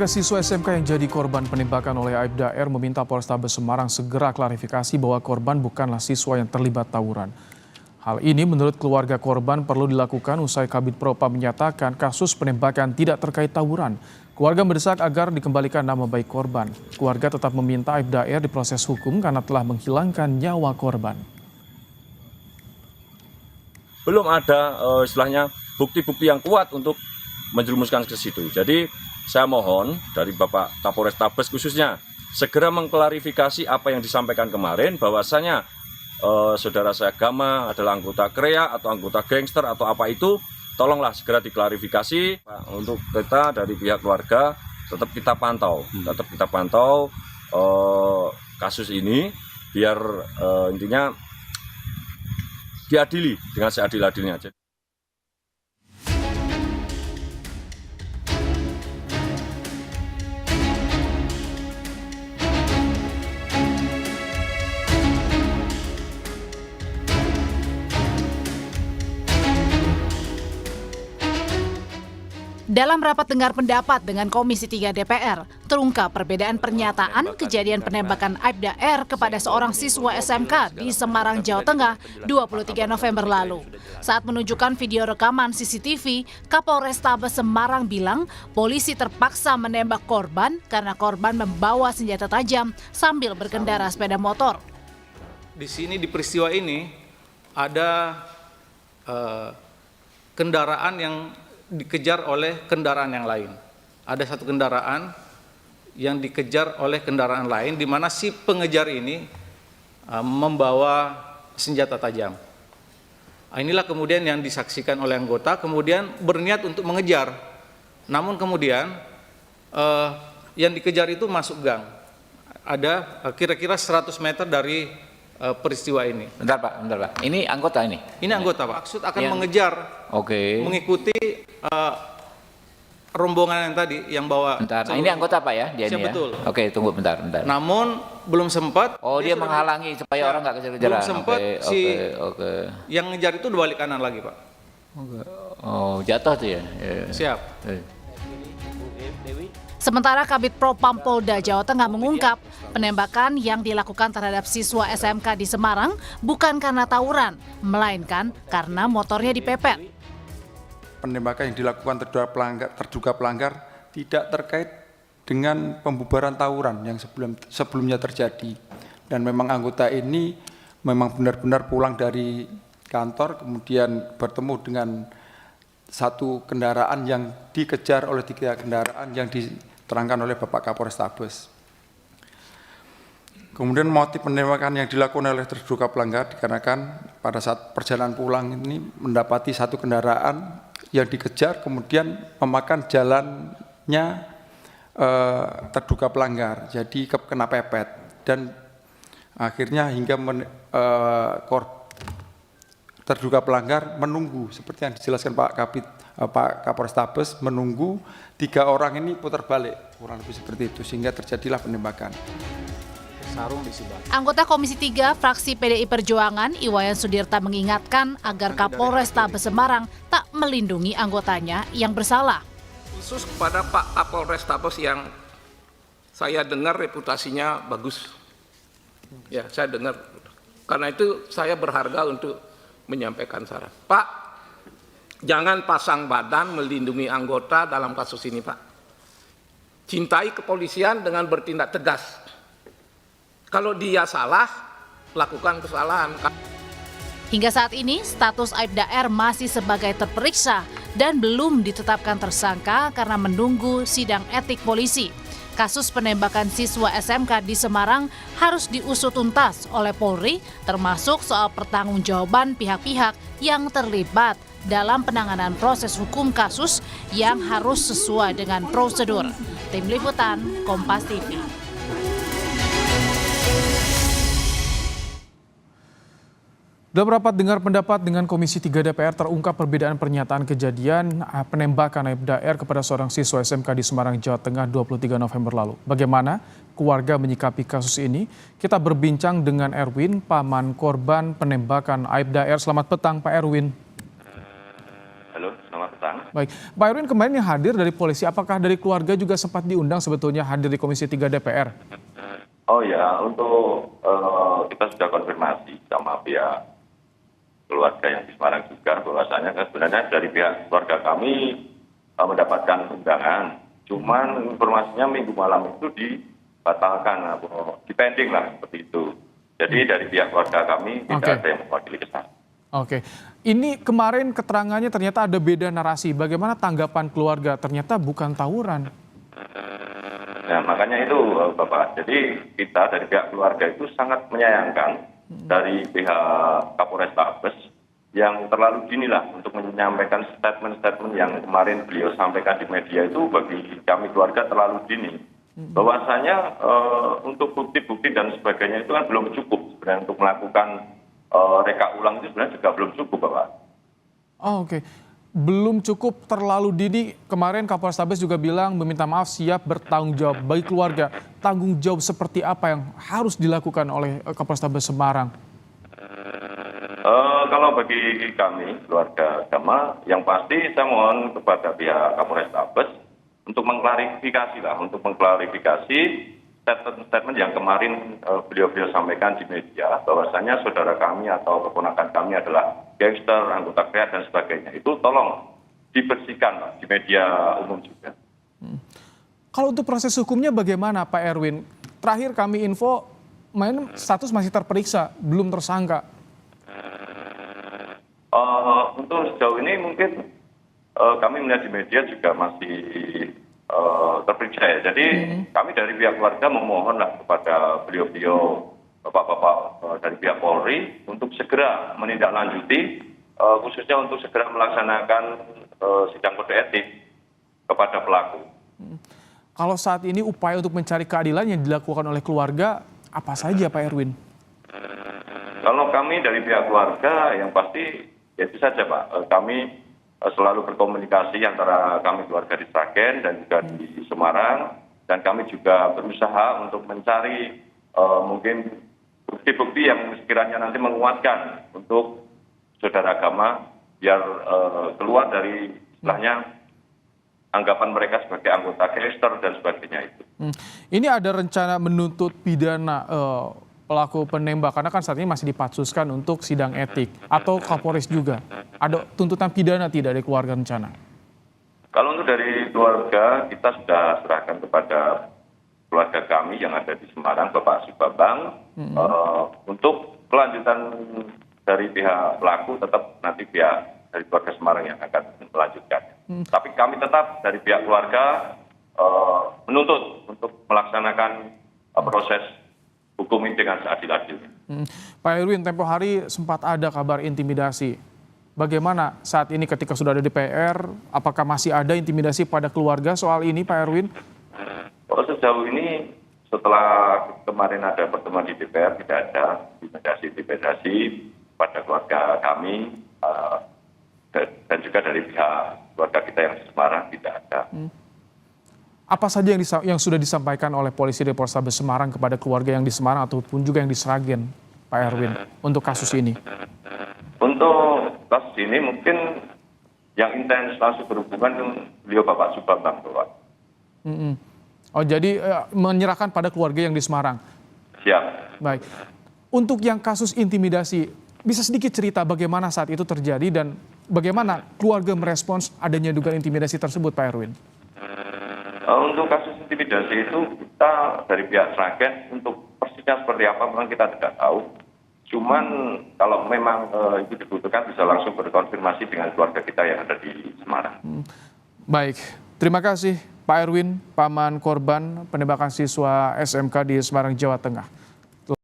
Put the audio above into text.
Keluarga siswa SMK yang jadi korban penembakan oleh Aibda R meminta Polrestabes Semarang segera klarifikasi bahwa korban bukanlah siswa yang terlibat tawuran. Hal ini menurut keluarga korban perlu dilakukan usai Kabid Propam menyatakan kasus penembakan tidak terkait tawuran. Keluarga mendesak agar dikembalikan nama baik korban. Keluarga tetap meminta Aibda R diproses hukum karena telah menghilangkan nyawa korban. Belum ada istilahnya bukti-bukti yang kuat untuk menjerumuskan ke situ. Jadi saya mohon dari Bapak Kapolrestabes khususnya segera mengklarifikasi apa yang disampaikan kemarin bahwasanya saudara saya Gama adalah anggota KREA atau anggota gangster atau apa itu, tolonglah segera diklarifikasi. Untuk kita dari pihak keluarga tetap kita pantau kasus ini biar intinya diadili dengan seadil-adilnya aja. Dalam rapat dengar pendapat dengan Komisi 3 DPR, terungkap perbedaan pernyataan kejadian penembakan Aibda R kepada seorang siswa SMK di Semarang, Jawa Tengah, 23 November lalu. Saat menunjukkan video rekaman CCTV, Kapolrestabes Semarang bilang polisi terpaksa menembak korban karena korban membawa senjata tajam sambil berkendara sepeda motor. Di sini di peristiwa ini ada kendaraan yang dikejar oleh kendaraan yang lain. Ada satu kendaraan yang dikejar oleh kendaraan lain di mana si pengejar ini membawa senjata tajam. Inilah kemudian yang disaksikan oleh anggota, kemudian berniat untuk mengejar. Namun kemudian yang dikejar itu masuk gang. Ada kira-kira 100 meter dari peristiwa ini. Bentar Pak. Ini anggota ini? Ini anggota Pak. Maksud akan mengejar, mengikuti rombongan yang tadi yang bawa. Bentar, ini anggota Pak ya? Dia ini ya? Betul. Oke, tunggu bentar. Namun belum sempat. Oh, dia menghalangi supaya orang nggak kejar-kejaran. Belum sempat yang ngejar itu udah balik kanan lagi Pak. Oh, jatuh tuh ya? Siap. Sementara Kabid Propam Polda Jawa Tengah mengungkap penembakan yang dilakukan terhadap siswa SMK di Semarang bukan karena tawuran, melainkan karena motornya dipepet. Penembakan yang dilakukan terduga pelanggar tidak terkait dengan pembubaran tawuran yang sebelumnya terjadi. Dan memang anggota ini memang benar-benar pulang dari kantor, kemudian bertemu dengan satu kendaraan yang dikejar oleh 3 kendaraan yang diterangkan oleh Bapak Kapolrestabes. Kemudian motif penembakan yang dilakukan oleh terduga pelanggar dikarenakan pada saat perjalanan pulang ini mendapati satu kendaraan yang dikejar kemudian memakan jalannya terduga pelanggar, jadi kena pepet dan akhirnya hingga terduga pelanggar menunggu seperti yang dijelaskan Pak Kapolrestabes, menunggu 3 orang ini putar balik kurang lebih seperti itu sehingga terjadilah penembakan. Anggota Komisi 3 fraksi PDI Perjuangan Iwayan Sudirta mengingatkan agar Kapolrestabes Semarang tak melindungi anggotanya yang bersalah. Khusus kepada Pak Kapolrestabes yang saya dengar reputasinya bagus. Ya, saya dengar. Karena itu saya berharga untuk menyampaikan saran. Pak, jangan pasang badan melindungi anggota dalam kasus ini, Pak. Cintai kepolisian dengan bertindak tegas. Kalau dia salah, lakukan kesalahan. Hingga saat ini, status Aibda R masih sebagai terperiksa dan belum ditetapkan tersangka karena menunggu sidang etik polisi. Kasus penembakan siswa SMK di Semarang harus diusut tuntas oleh Polri, termasuk soal pertanggungjawaban pihak-pihak yang terlibat dalam penanganan proses hukum kasus yang harus sesuai dengan prosedur. Tim Liputan, Kompas TV. Dalam rapat dengar pendapat dengan Komisi 3 DPR terungkap perbedaan pernyataan kejadian penembakan Aibda R kepada seorang siswa SMK di Semarang, Jawa Tengah 23 November lalu. Bagaimana keluarga menyikapi kasus ini? Kita berbincang dengan Erwin, paman korban penembakan Aibda R. Selamat petang Pak Erwin. Halo, selamat petang. Baik, Pak Erwin kemarin yang hadir dari polisi, apakah dari keluarga juga sempat diundang sebetulnya hadir di Komisi 3 DPR? Oh ya, untuk kita sudah konfirmasi sama pihak keluarga yang di Semarang juga bahwasanya sebenarnya dari pihak keluarga kami mendapatkan undangan, cuman informasinya minggu malam itu dibatalkan atau dipending lah seperti itu. Jadi dari pihak keluarga kami tidak ada yang mewakili ke sana. Oke, ini kemarin keterangannya ternyata ada beda narasi. Bagaimana tanggapan keluarga? Ternyata bukan tawuran. Nah, makanya itu Bapak. Jadi kita dari pihak keluarga itu sangat menyayangkan dari pihak Kapolres Tabes yang terlalu dini lah untuk menyampaikan statement-statement yang kemarin beliau sampaikan di media itu bagi kami keluarga terlalu dini. Bahwasanya untuk bukti-bukti dan sebagainya itu kan belum cukup sebenarnya untuk melakukan reka ulang itu sebenarnya juga belum cukup, Bapak. Oh, oke. Belum cukup, terlalu dini. Kemarin Kapolres Tabes juga bilang meminta maaf, siap bertanggung jawab. Bagi keluarga, tanggung jawab seperti apa yang harus dilakukan oleh Kapolres Tabes Semarang? Kalau bagi kami, keluarga agama, yang pasti saya mohon kepada pihak Kapolres Tabes untuk mengklarifikasi statement yang kemarin beliau sampaikan di media bahwasanya saudara kami atau keponakan kami adalah gangster, anggota kreat dan sebagainya. Itu tolong dibersihkan di media umum juga. Kalau untuk proses hukumnya bagaimana Pak Erwin? Terakhir kami info, status masih terperiksa, belum tersangka. Untuk sejauh ini mungkin kami melihat di media juga masih terperiksa ya. Jadi kami dari pihak keluarga memohonlah kepada beliau-beliau bapak-bapak dari pihak Polri untuk segera menindaklanjuti khususnya untuk segera melaksanakan sidang kode etik kepada pelaku. Kalau saat ini upaya untuk mencari keadilan yang dilakukan oleh keluarga apa saja Pak Erwin? Kalau kami dari pihak keluarga yang pasti ya itu saja Pak. Kami selalu berkomunikasi antara kami keluarga di Sragen dan juga di Semarang, dan kami juga berusaha untuk mencari mungkin bukti-bukti yang sekiranya nanti menguatkan untuk saudara agama biar keluar dari istilahnya anggapan mereka sebagai anggota gangster dan sebagainya itu. Ini ada rencana menuntut pidana pelaku penembak karena kan saat ini masih dipatsuskan untuk sidang etik atau Kapolres juga. Ada tuntutan pidana tidak dari keluarga rencana? Kalau untuk dari keluarga kita sudah serahkan kepada keluarga kami yang ada di Semarang, Bapak Subabang, untuk kelanjutan dari pihak pelaku tetap nanti pihak dari keluarga Semarang yang akan melanjutkan. Tapi kami tetap dari pihak keluarga menuntut untuk melaksanakan proses hukum ini dengan seadil-adilnya. Pak Erwin, tempo hari sempat ada kabar intimidasi. Bagaimana saat ini ketika sudah ada DPR, apakah masih ada intimidasi pada keluarga soal ini Pak Erwin? Sejauh ini setelah kemarin ada pertemuan di DPR tidak ada intimidasi pada keluarga kami dan juga dari pihak keluarga kita yang di Semarang tidak ada. Apa saja yang sudah disampaikan oleh polisi dari Polrestabes Semarang kepada keluarga yang di Semarang ataupun juga yang di Sragen, Pak Erwin, untuk kasus ini? Untuk kasus ini mungkin yang intens langsung berhubungan dengan beliau Bapak Subabang, Bapak. Oh, jadi menyerahkan pada keluarga yang di Semarang? Siap. Baik. Untuk yang kasus intimidasi, bisa sedikit cerita bagaimana saat itu terjadi dan bagaimana keluarga merespons adanya dugaan intimidasi tersebut, Pak Erwin? Untuk kasus intimidasi itu kita dari pihak Sragen untuk persisnya seperti apa memang kita tidak tahu. Cuman kalau memang itu dibutuhkan bisa langsung berkonfirmasi dengan keluarga kita yang ada di Semarang. Baik, terima kasih Pak Erwin, paman korban penembakan siswa SMK di Semarang, Jawa Tengah.